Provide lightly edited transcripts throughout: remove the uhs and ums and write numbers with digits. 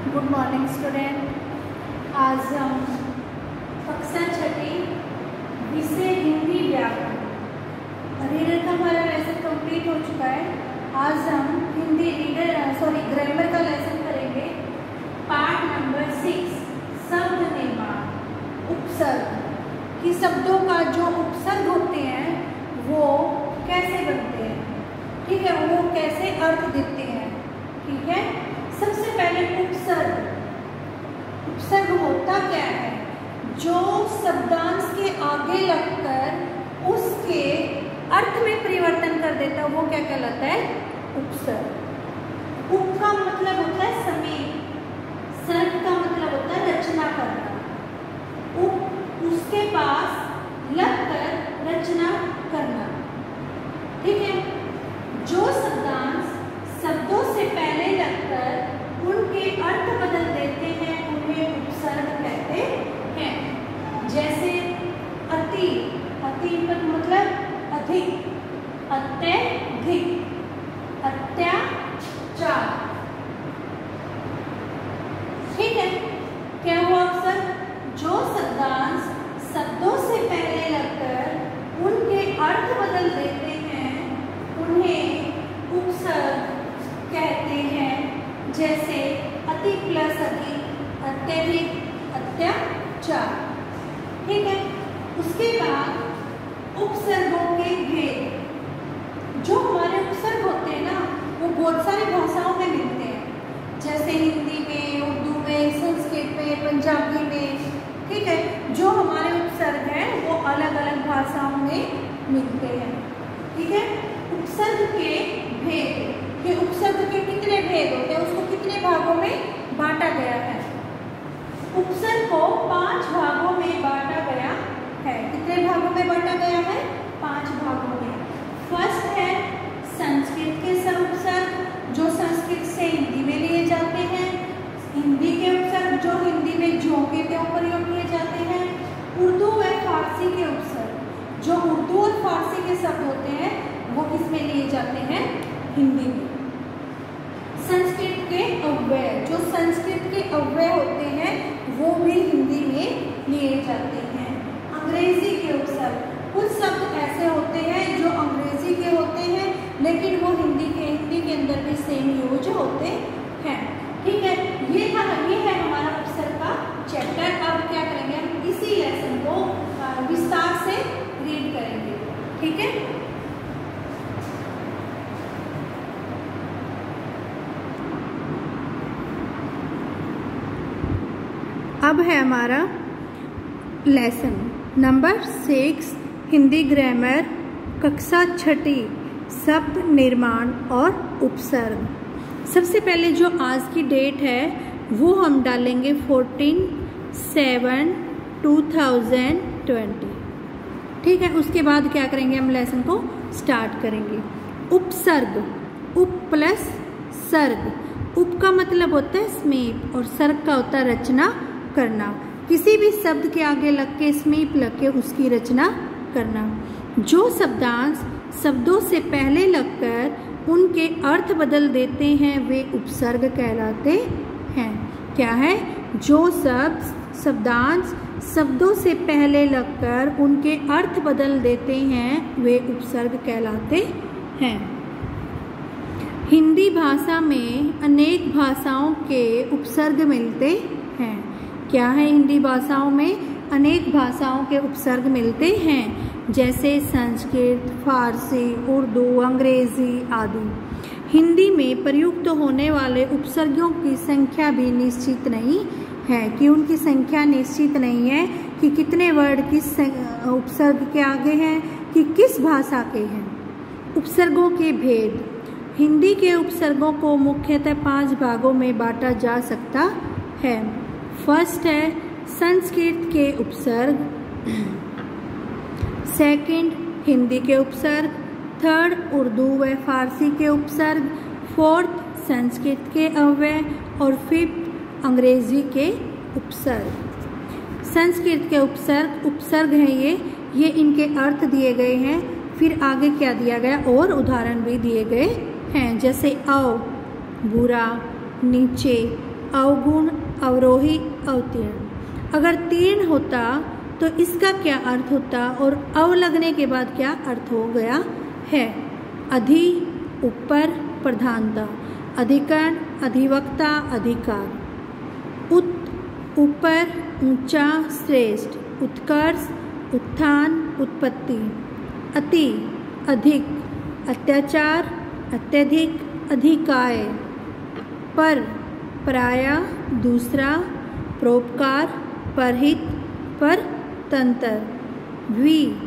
Good morning student. आज हम कक्षा छठी विषय हिंदी व्याकरण रीडर का हमारा लेसन कंप्लीट हो चुका है। आज हम हिंदी ग्रामर का लेसन करेंगे। पार्ट नंबर 6 शब्द निर्माण। उपसर्ग कि शब्दों का जो उपसर्ग होते हैं वो कैसे बनते हैं, ठीक है, वो कैसे अर्थ देते हैं। ठीक है, सबसे पहले उपसर्ग होता क्या है? जो शब्दांश के आगे लगकर उसके अर्थ में परिवर्तन कर देता है वो क्या कहलाता है? उपसर्ग। उप का मतलब होता है समेत, सर्ग का मतलब होता है रचना करना। उप उसके पास लगकर रचना करना। ठीक है, जो शब्दांश शब्दों से पहले लगकर उनके अर्थ बदल देते हैं उन्हें उपसर्ग कहते हैं। जैसे अति, अति पर मतलब अधिक, अत्यधिक, अत्याचार। ठीक है, क्या हुआ उपसर्ग? जो शब्दांश शब्दों से पहले लगकर उनके अर्थ बदल देते हैं उन्हें उपसर्ग कहते हैं। जैसे अति प्लस अधिक, अत्यधिक, अत्याचार। ठीक है, उसके बाद उपसर्गों के भेद। जो हमारे उपसर्ग होते हैं ना वो बहुत सारी भाषाओं में मिलते हैं, जैसे हिंदी में, उर्दू में, संस्कृत में, पंजाबी में। ठीक है, जो हमारे उपसर्ग हैं वो अलग अलग भाषाओं में मिलते हैं। ठीक है, उपसर्ग के भेद, कि उपसर्ग के कितने भेद होते हैं, उसको कितने भागों में बांटा गया है। उपसर्ग को 5 भागों में बांटा गया है। कितने भागों में बांटा गया है? 5 भागों में। फर्स्ट है संस्कृत के सब उपसर्ग जो संस्कृत से हिंदी में लिए जाते हैं। हिंदी के उपसर्ग जो हिंदी में जो के त्यों प्रयोग किए जाते हैं। उर्दू व फारसी के उपसर्ग जो उर्दू और फारसी के शब्द होते हैं वो किसमें लिए जाते हैं? हिंदी में। संस्कृत के अव्यय जो संस्कृत के अव्यय होते हैं वो भी हिंदी में लिए जाते हैं। अंग्रेजी के उपसर्ग, कुछ शब्द ऐसे होते हैं जो अंग्रेजी के होते हैं लेकिन वो हिंदी के अंदर भी सेम यूज होते हैं। ठीक है, ये है हमारा उपसर्ग का चैप्टर। अब क्या करेंगे, हम इसी लेसन को विस्तार से रीड करेंगे। ठीक है, अब है हमारा लेसन नंबर 6 हिंदी ग्रामर कक्षा छठी शब्द निर्माण और उपसर्ग। सबसे पहले जो आज की डेट है वो हम डालेंगे 14/7/2020। ठीक है, उसके बाद क्या करेंगे, हम लेसन को स्टार्ट करेंगे। उपसर्ग, उप प्लस सर्ग। उप का मतलब होता है समीप और सर्ग का होता है रचना करना। किसी भी शब्द के आगे लग के समीप लग के उसकी रचना करना। जो शब्दांश शब्दों से पहले लगकर उनके अर्थ बदल देते हैं वे उपसर्ग कहलाते हैं। क्या है? जो शब्दांश शब्दों से पहले लगकर उनके अर्थ बदल देते हैं वे उपसर्ग कहलाते हैं। हिंदी भाषा में अनेक भाषाओं के उपसर्ग मिलते हैं। क्या है? हिंदी भाषाओं में अनेक भाषाओं के उपसर्ग मिलते हैं, जैसे संस्कृत, फारसी, उर्दू, अंग्रेजी आदि। हिंदी में प्रयुक्त होने वाले उपसर्गों की संख्या भी निश्चित नहीं है, कि उनकी संख्या निश्चित नहीं है कि कितने वर्ड किस उपसर्ग के आगे हैं, कि किस भाषा के हैं। उपसर्गों के भेद। हिंदी के उपसर्गों को मुख्यतः 5 भागों में बांटा जा सकता है। फर्स्ट है संस्कृत के उपसर्ग, सेकंड हिंदी के उपसर्ग, थर्ड उर्दू व फारसी के उपसर्ग, फोर्थ संस्कृत के अव्यय और फिफ्थ अंग्रेजी के उपसर्ग। संस्कृत के उपसर्ग हैं ये इनके अर्थ दिए गए हैं। फिर आगे क्या दिया गया और उदाहरण भी दिए गए हैं, जैसे अव बुरा, नीचे, अवगुण, अवरोही, अवतीर्ण। अगर तीर्ण होता तो इसका क्या अर्थ होता और अव लगने के बाद क्या अर्थ हो गया है? अधि, ऊपर, प्रधानता, अधिकरण, अधिवक्ता, अधिकार। उत, ऊपर, ऊंचा, श्रेष्ठ, उत्कर्ष, उत्थान, उत्पत्ति। अति, अधिक, अत्याचार, अत्यधिक, अधिकाय। पर, पराया, दूसरा, परोपकार, परहित, परतंत्र। वि,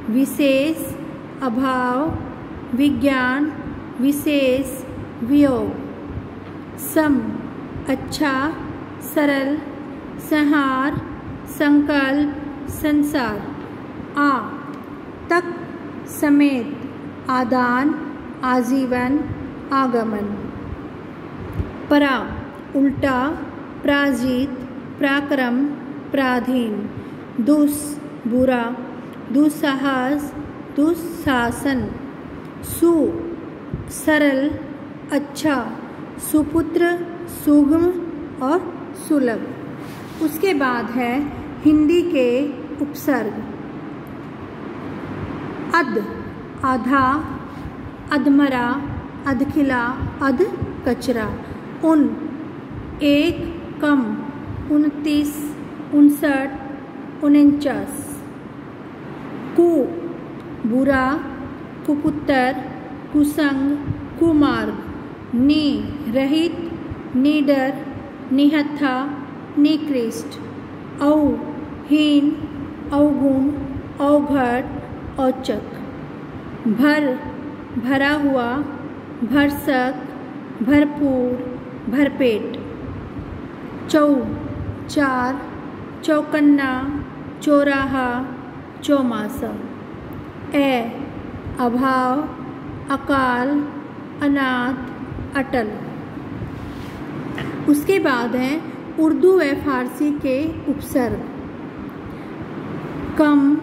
विशेष, अभाव, विज्ञान, विशेष, वियोग। सम, अच्छा, सरल, संहार, संकल्प, संसार। आ, तक, समेत, आदान, आजीवन, आगमन। परा, उल्टा, प्राजीत, पराक्रम, पराधीन। दुस, बुरा, दुस्साहस, दुशासन। सु, सरल, अच्छा, सुपुत्र, सुगम और सुलभ। उसके बाद है हिंदी के उपसर्ग। अध, आधा, अधमरा, अधखिला, अध कचरा। उन, एक, कम, 29, 59, 49। कु, बुरा, कुपुत्र, कुसंग, कुमार्ग। नि, रहित, निडर, निहत्था, निकृष्ट। औ, हीन, अवगुण, अवघट, औचक। भर, भरा हुआ, भरसक, भरपूर, भरपेट। चौ, चार, चौकन्ना, चौराहा, चौमासा। ए, अभाव, अकाल, अनाथ, अटल। उसके बाद है उर्दू व फारसी के उपसर्ग। कम,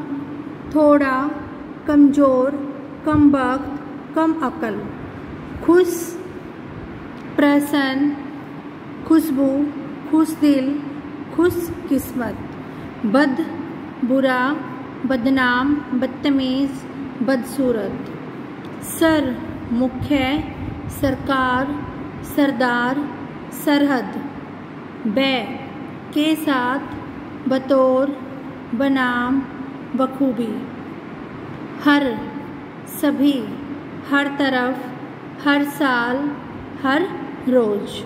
थोड़ा, कमजोर, कम वक्त, कम अकल। खुश, प्रसन्न, खुशबू, खुश दिल, खुश किस्मत। बद, बुरा, बदनाम, बदतमीज, बदसूरत। सर, मुख्य, सरकार, सरदार, सरहद। बै, के साथ, बतौर, बनाम, बखूबी। हर, सभी, हर तरफ, हर साल, हर रोज।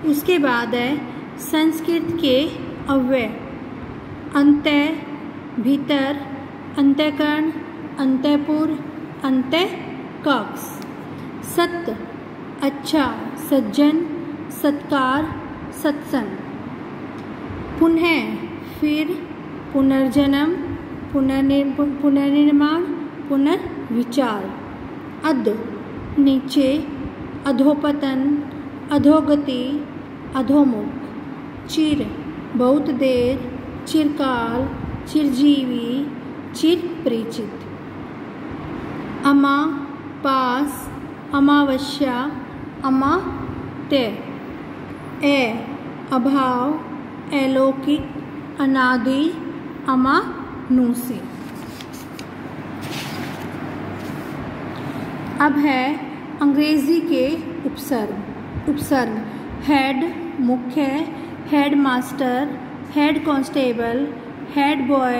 उसके बाद है संस्कृत के अव्यय। अंतः, भीतर, अंतःकरण, अंतःपुर, अंतःकक्ष। सत्य, अच्छा, सज्जन, सत्कार, सत्संग। पुनः, फिर, पुनर्जन्म, पुनर्निर्माण, पुनर्विचार। अध, नीचे, अधोपतन, अधोगति, अधोमुख। चिर, बहुत देर, चिरकाल, चिरजीवी, चिरपरिचित। अमा, पास, अमावस्या, अमात्य। ए, अभाव, अलौकिक, अनादि, अमानुषी। अब है अंग्रेजी के उपसर्ग। हेड, मुख्य, head master, head constable, head boy,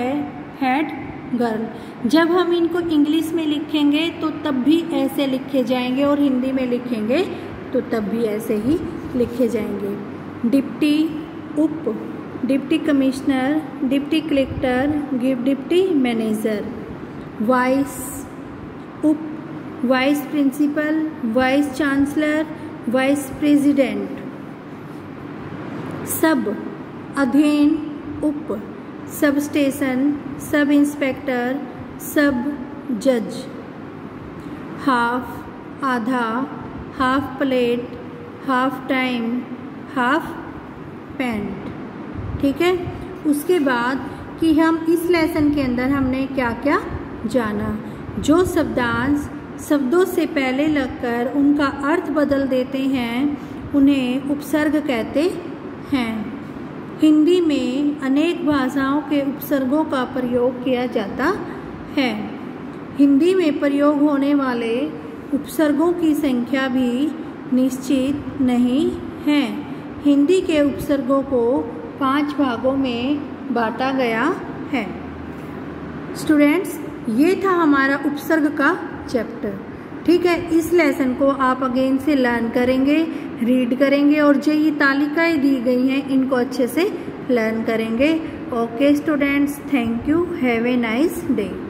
head girl. जब हम इनको इंग्लिश में लिखेंगे तो तब भी ऐसे लिखे जाएंगे और हिंदी में लिखेंगे तो तब भी ऐसे ही लिखे जाएंगे। डिप्टी, उप, deputy commissioner, deputy collector, deputy manager. Vice, उप, vice principal, vice chancellor, vice president. सब, अधीन, उप, सब स्टेशन, सब इंस्पेक्टर, सब जज। हाफ, आधा, half plate, half time, half pant. ठीक है। उसके बाद कि हम इस लेसन के अंदर हमने क्या क्या जाना। जो शब्दांश शब्दों से पहले लगकर उनका अर्थ बदल देते हैं उन्हें उपसर्ग कहते हैं। हिंदी में अनेक भाषाओं के उपसर्गों का प्रयोग किया जाता है। हिंदी में प्रयोग होने वाले उपसर्गों की संख्या भी निश्चित नहीं है। हिंदी के उपसर्गों को 5 भागों में बांटा गया है। स्टूडेंट्स, ये था हमारा उपसर्ग का चैप्टर। ठीक है, इस लेसन को आप अगेन से लर्न करेंगे, रीड करेंगे और जो ये तालिकाएं दी गई हैं इनको अच्छे से लर्न करेंगे। Okay students, thank you, have a nice day.